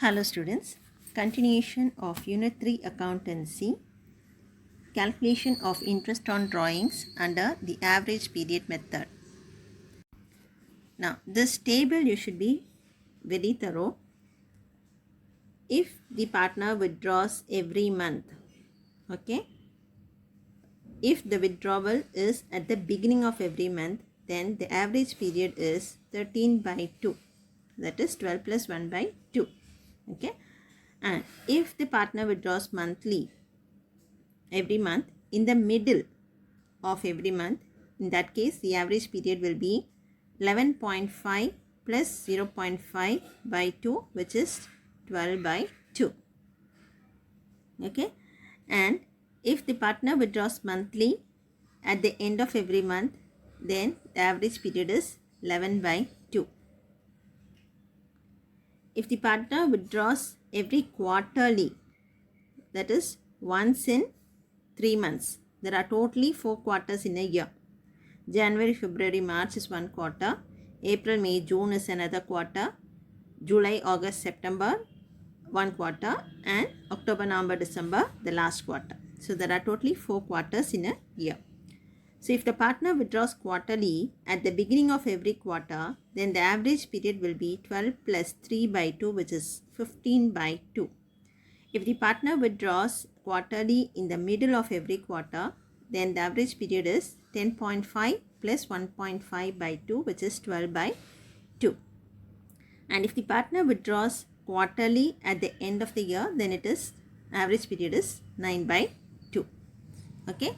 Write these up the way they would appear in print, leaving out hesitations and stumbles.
Hello students, continuation of Unit 3 Accountancy, calculation of interest on drawings under the average period method. Now this table you should be very thorough. If the partner withdraws every month, okay, if the withdrawal is at the beginning of every month, then the average period is 13 by 2, that is 12 plus 1 by 2, okay. And if the partner withdraws monthly, every month, in the middle of every month, in that case the average period will be 11.5 plus 0.5 by 2, which is 12 by 2, okay. And if the partner withdraws monthly at the end of every month, then the average period is 11 by 2. If the partner withdraws every quarterly, that is once in 3 months, there are totally 4 quarters in a year. January, February, March is one quarter. April, May, June is another quarter. July, August, September, one quarter. And October, November, December, the last quarter. So there are totally 4 quarters in a year. So if the partner withdraws quarterly at the beginning of every quarter, then the average period will be 12 plus 3 by 2, which is 15 by 2. If the partner withdraws quarterly in the middle of every quarter, then the average period is 10.5 plus 1.5 by 2, which is 12 by 2. And if the partner withdraws quarterly at the end of the year, then it is average period is 9 by 2. Okay.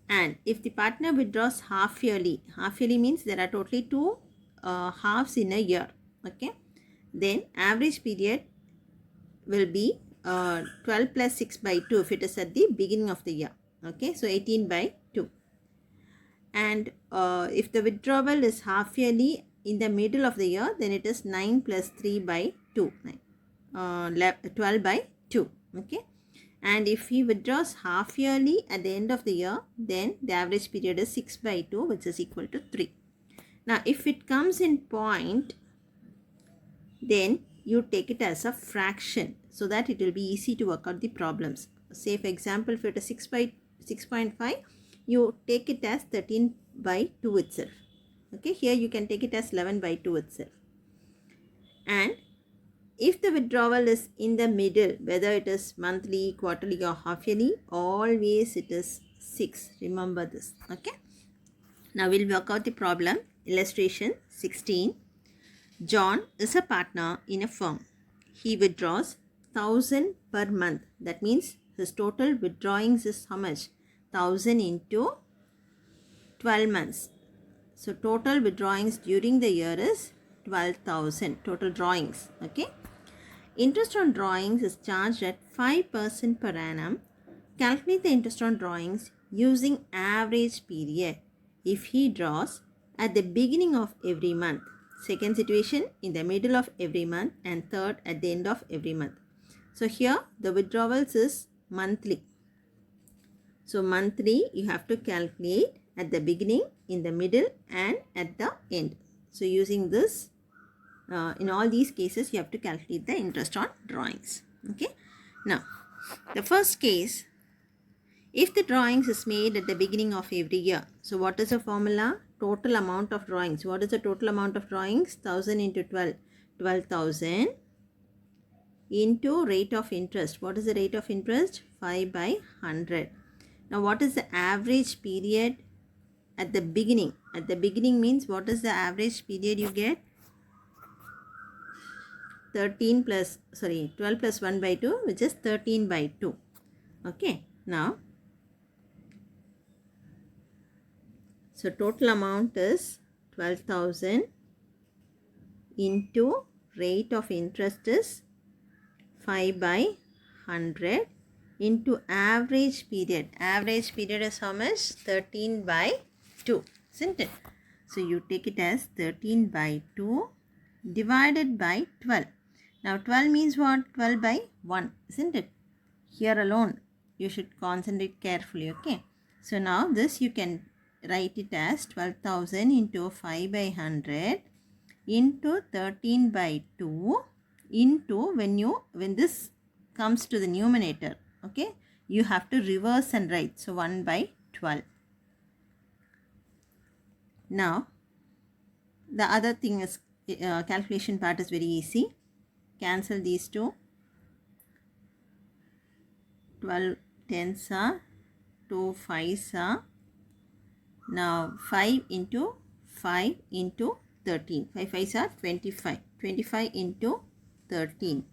And if the partner withdraws half yearly means there are totally 2 halves in a year. Okay. Then average period will be 12 plus 6 by 2 if it is at the beginning of the year. Okay, so 18 by 2. And if the withdrawal is half yearly in the middle of the year, then it is 9 plus 3 by 2, 12 by 2. Okay, and if he withdraws half yearly at the end of the year, then the average period is 6 by 2, which is equal to 3. Now if it comes in point, then you take it as a fraction so that it will be easy to work out the problems. Say for example, if it is 6 by 6.5, you take it as 13 by 2 itself. Okay, here you can take it as 11 by 2 itself. And if the withdrawal is in the middle, whether it is monthly, quarterly or half yearly, always it is 6. Remember this. Okay. Now we'll work out the problem. Illustration 16. John is a partner in a firm. He withdraws 1000 per month. That means his total withdrawings is how much? 1000 into 12 months. So total withdrawings during the year is 12,000. Total drawings. Okay. Interest on drawings is charged at 5% per annum. Calculate the interest on drawings using average period if he draws at the beginning of every month. Second situation, in the middle of every month, and third at the end of every month. So here the withdrawals is monthly. So monthly you have to calculate at the beginning, in the middle and at the end. So using this, in all these cases you have to calculate the interest on drawings. Okay. Now the first case, if the drawings is made at the beginning of every year. So what is the formula? Total amount of drawings. What is the total amount of drawings? 1000 into 12. 12,000 into rate of interest. What is the rate of interest? 5 by 100. Now what is the average period at the beginning? At the beginning means what is the average period you get? 12 plus 1 by 2, which is 13 by 2. Okay. Now so total amount is 12,000 into rate of interest is 5 by 100 into average period. Average period is how much? 13 by 2, isn't it? So you take it as 13 by 2 divided by 12. Now 12 means what? 12 by 1, isn't it? Here alone you should concentrate carefully. Okay. So now this you can write it as 12,000 into 5 by 100 into 13 by 2 into when this comes to the numerator, okay, you have to reverse and write. So 1 by 12. Now the other thing is calculation part is very easy. Cancel these two. 12 tens are 2 5s are. Now 5 into 5 into 13. 5 5s are 25. 25 into 13.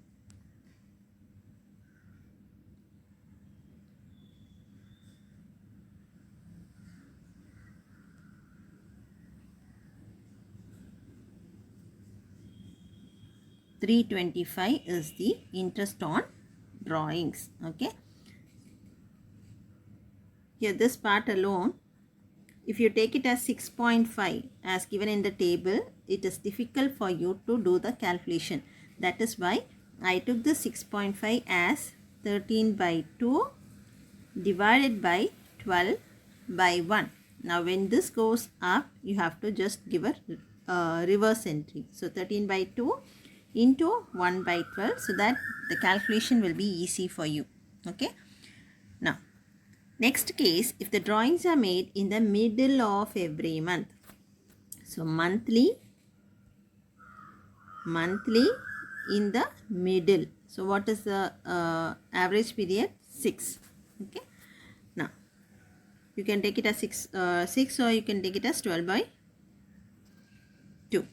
$325 is the interest on drawings. Okay. Here this part alone, if you take it as 6.5 as given in the table, it is difficult for you to do the calculation. That is why I took the 6.5 as 13 by 2 divided by 12 by 1. Now when this goes up, you have to just give a reverse entry. So 13 by 2 into 1 by 12, so that the calculation will be easy for you. Okay. Now next case, if the drawings are made in the middle of every month. So monthly in the middle. So what is the average period? 6. Okay. Now you can take it as 6 or you can take it as 12 by 2.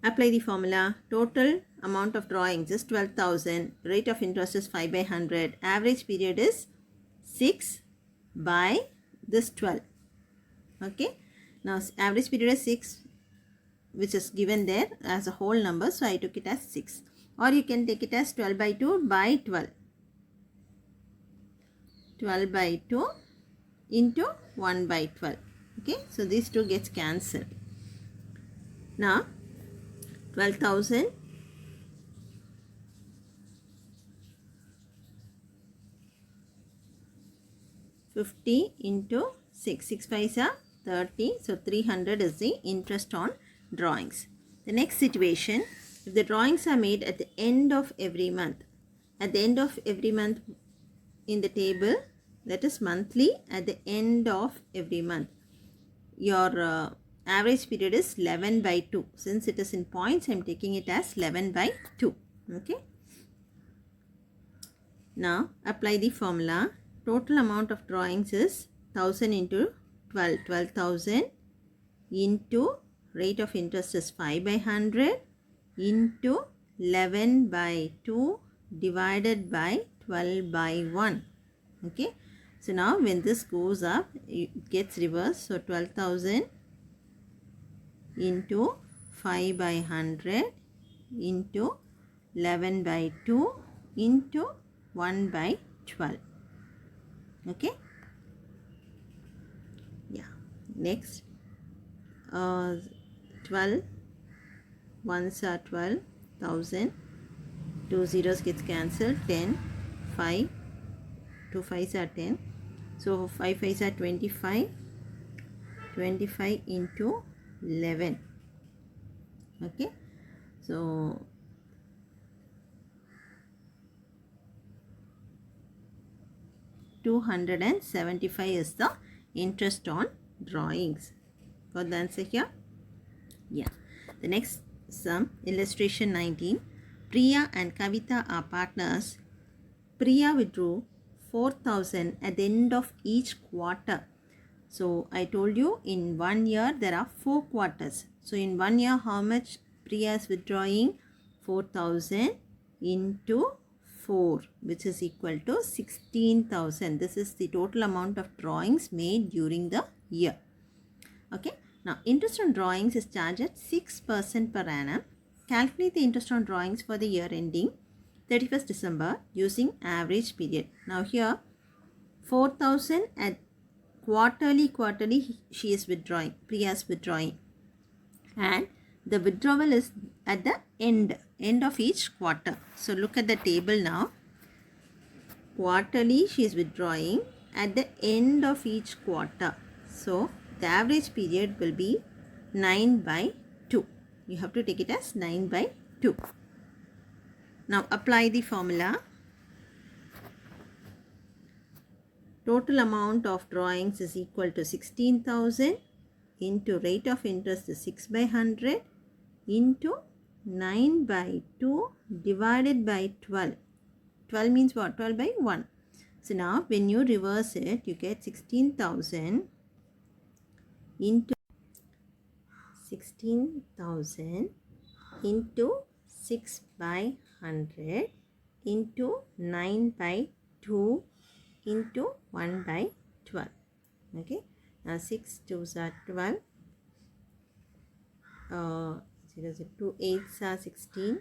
Apply the formula. Total amount of drawings is 12,000. Rate of interest is 5 by 100. Average period is 6 by this 12. Okay. Now average period is 6, which is given there as a whole number. So I took it as 6. Or you can take it as 12 by 2 by 12. 12 by 2 into 1 by 12. Okay. So these two gets cancelled. Now 12,000 50 into 6. 6 paisa 30. So 300 is the interest on drawings. The next situation, if the drawings are made at the end of every month. At the end of every month in the table, that is monthly at the end of every month. Your average period is 11 by 2. Since it is in points, I am taking it as 11 by 2. Okay. Now apply the formula. Total amount of drawings is 1000 into 12. 12,000 into rate of interest is 5 by 100 into 11 by 2 divided by 12 by 1. Okay. So now when this goes up, it gets reversed. So 12,000 into 5 by 100 into 11 by 2 into 1 by 12. Okay. Yeah. Next, 12 ones are 12,000. 2 zeros gets cancelled. 10, 5, 2 5s are 10. So 5 5s are 25. 25 into 11. Okay. So 275 is the interest on drawings. Got the answer here? Yeah. The next sum, illustration 19. Priya and Kavita are partners. Priya withdrew 4,000 at the end of each quarter. So I told you in 1 year there are 4 quarters. So in 1 year how much Priya is withdrawing? 4,000 into 4, which is equal to 16,000. This is the total amount of drawings made during the year. Okay. Now interest on drawings is charged at 6% per annum. Calculate the interest on drawings for the year ending 31st December using average period. Now here 4,000 at quarterly she is withdrawing, Priya is withdrawing, and the withdrawal is at the end of each quarter. So look at the table now. Quarterly she is withdrawing at the end of each quarter. So the average period will be 9 by 2. You have to take it as 9 by 2. Now apply the formula. Total amount of drawings is equal to 16,000 into rate of interest is 6 by 100 into 9 by 2 divided by 12. 12 means what? 12 by 1. So now when you reverse it, you get 16,000 into 6 by 100 into 9 by 2 into 1 by 12. Okay. Now 6 2s are 12. 2 8s are 16.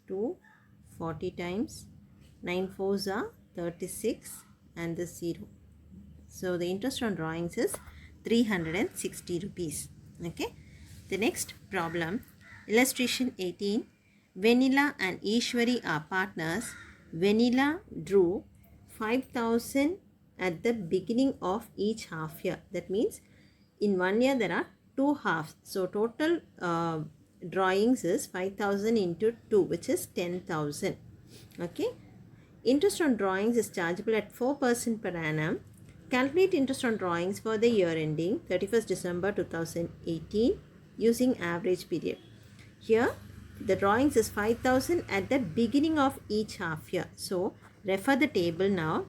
2 40 times. 9 4s are 36 and the 0. So the interest on drawings is 360 rupees. Okay. The next problem, illustration 18. Vanilla and Ishwari are partners. Vanilla drew 5,000 at the beginning of each half year. That means in 1 year there are 2 halves. So total drawings is 5,000 into 2, which is 10,000. Okay. Interest on drawings is chargeable at 4% per annum. Calculate interest on drawings for the year ending 31st December 2018 using average period. Here the drawings is 5,000 at the beginning of each half year. So refer the table now.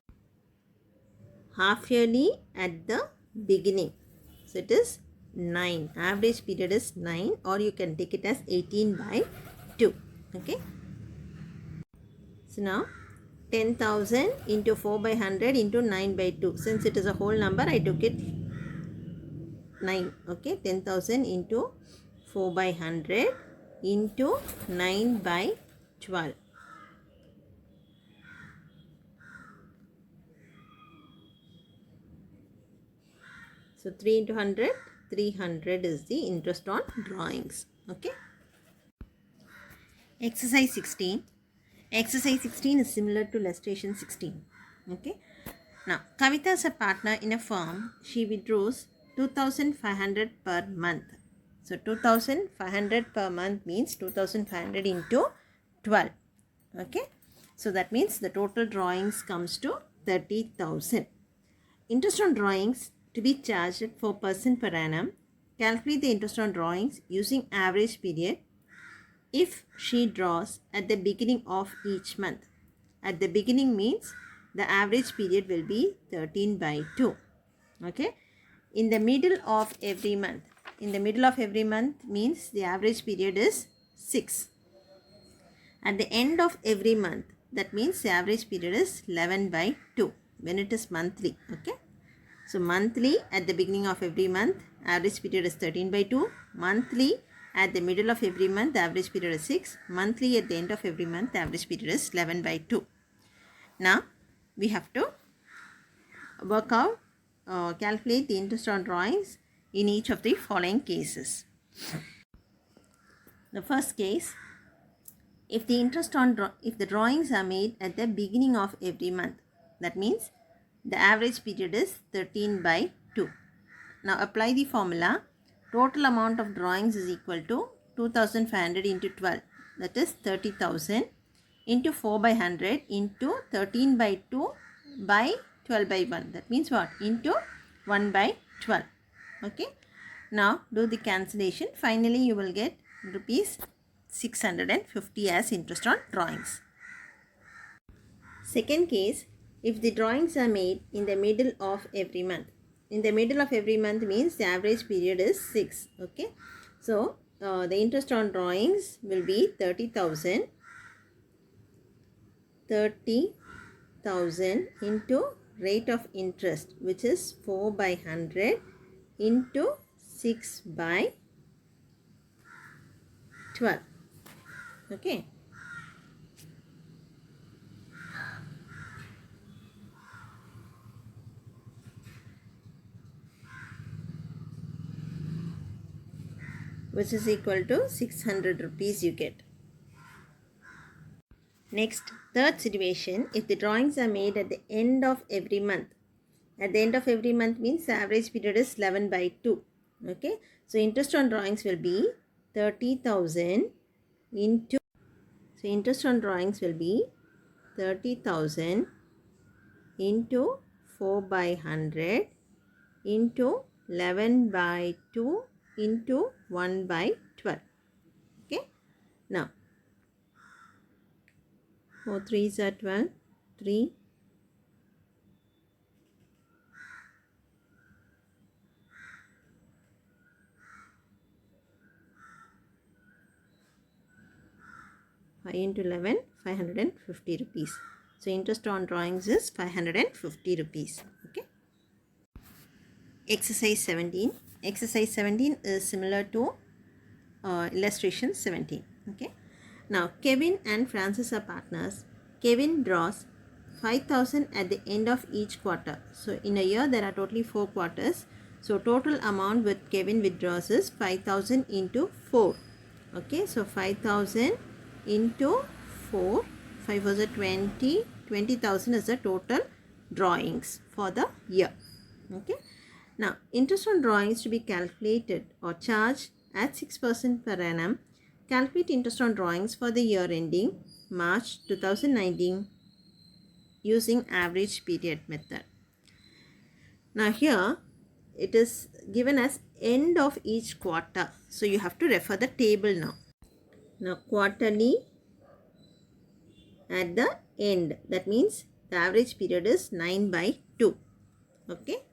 Half yearly at the beginning. So it is 9. Average period is 9, or you can take it as 18 by 2. Okay. So now 10,000 into 4 by 100 into 9 by 2. Since it is a whole number, I took it 9. Okay. 10,000 into 4 by 100 into 9 by 12. So 3 into 100, 300 is the interest on drawings. Okay. Exercise 16. Exercise 16 is similar to illustration 16. Okay. Now, Kavita is a partner in a firm. She withdraws 2,500 per month. So 2,500 per month means 2,500 into 12. Okay. So that means the total drawings comes to 30,000. Interest on drawings to be charged at 4% per annum. Calculate the interest on drawings using average period if she draws at the beginning of each month. At the beginning means the average period will be 13 by 2. Okay. In the middle of every month. In the middle of every month means the average period is 6. At the end of every month, that means the average period is 11 by 2 when it is monthly. Okay. So monthly at the beginning of every month, average period is 13 by 2. Monthly at the middle of every month, the average period is 6. Monthly at the end of every month, the average period is 11 by 2. Now, we have to work out, calculate the interest on drawings in each of the following cases. The first case, if the drawings are made at the beginning of every month, that means the average period is 13 by 2. Now apply the formula. Total amount of drawings is equal to 2,500 into 12. That is 30,000 into 4 by 100 into 13 by 2 by 12 by 1. That means what? Into 1 by 12. Okay. Now do the cancellation. Finally you will get rupees 650 as interest on drawings. Second case, if the drawings are made in the middle of every month. In the middle of every month means the average period is 6. Okay. So, the interest on drawings will be 30,000. 30,000 into rate of interest, which is 4 by 100 into 6 by 12. Okay. Which is equal to 600 rupees you get. Next, third situation, if the drawings are made at the end of every month. At the end of every month means the average period is 11 by 2. Okay. So, interest on drawings will be 30,000 into, so interest on drawings will be 30,000 into 4 by 100 into 11 by 2 into 1 by 12. Okay. Now, 4 3s are 12. 3 5 into 11, 550 rupees. So interest on drawings is 550 rupees. Okay. Exercise 17. Exercise 17 is similar to illustration 17. Okay. Now Kevin and Francis are partners. Kevin draws 5,000 at the end of each quarter. So in a year there are totally 4 quarters. So total amount with Kevin withdraws is 5,000 into 4. Okay. So 5,000 into 4. 5 was a 20. 20,000 is the total drawings for the year. Okay. Now, interest on drawings to be calculated or charged at 6% per annum. Calculate interest on drawings for the year ending March 2019 using average period method. Now, here it is given as end of each quarter. So, you have to refer the table now. Now, quarterly at the end. That means the average period is 9 by 2. Okay.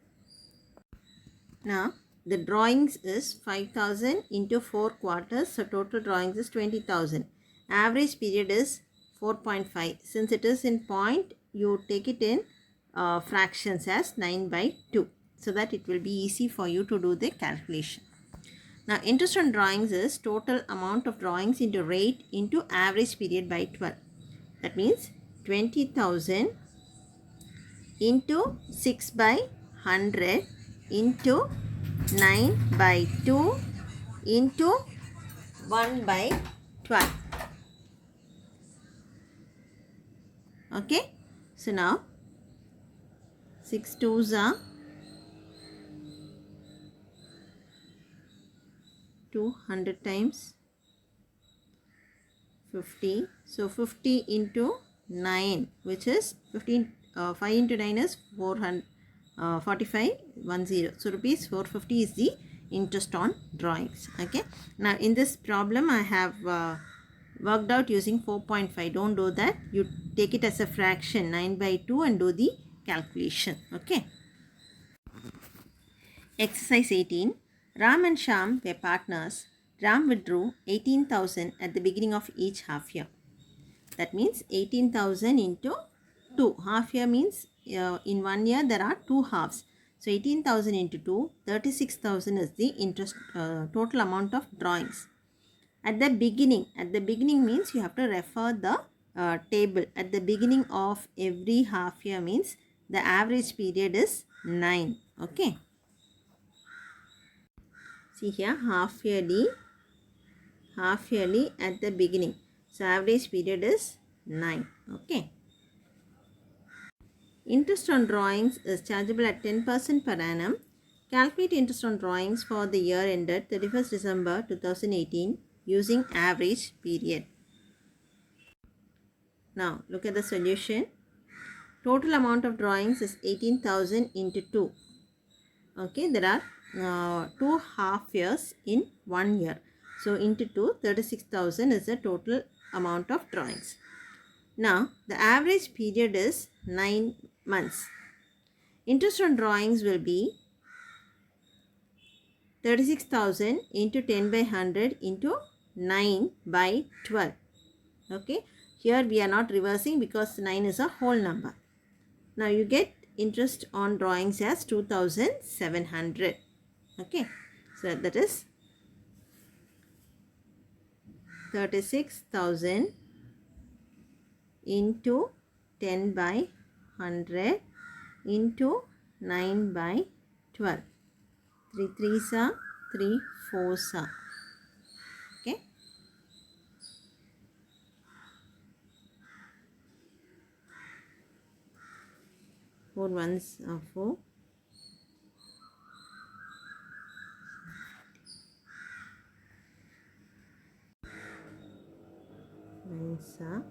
Now, the drawings is 5,000 into 4 quarters. So, total drawings is 20,000. Average period is 4.5. Since it is in point, you take it in fractions as 9 by 2. So, that it will be easy for you to do the calculation. Now, interest on drawings is total amount of drawings into rate into average period by 12. That means 20,000 into 6 by 100 into 9 by 2 into 1 by 12. Okay. So now 6 2s are 200 times 50. So 50 into 9, which is 15. 5 into 9 is 400. 45 10. So rupees 450 is the interest on drawings. Okay. Now in this problem I have worked out using 4.5. Don't do that. You take it as a fraction 9 by 2 and do the calculation. Okay. Exercise 18. Ram and Sham were partners. Ram withdrew 18,000 at the beginning of each half year. That means 18,000 into 2. Half year means in 1 year there are 2 halves. So 18,000 into 2, 36,000 is the interest total amount of drawings. At the beginning means you have to refer the table. At the beginning of every half year means the average period is 9. Okay. See here half yearly at the beginning. So average period is 9. Okay. Interest on drawings is chargeable at 10% per annum. Calculate interest on drawings for the year ended 31st December 2018 using average period. Now look at the solution. Total amount of drawings is 18,000 into 2. Okay, there are 2 half years in 1 year. So into 2, 36,000 is the total amount of drawings. Now the average period is 9 months. Interest on drawings will be 36,000 into 10 by 100 into 9 by 12. Okay. Here we are not reversing because 9 is a whole number. Now you get interest on drawings as 2,700. Okay. So that is 36,000 into 10 by 100 into 9 by 12. 3 3s are 3 4s are. Okay. 4 1s are 4. Nines are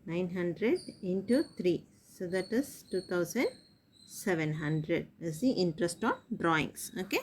900 into 3. So that is 2700 is the interest on drawings. Okay.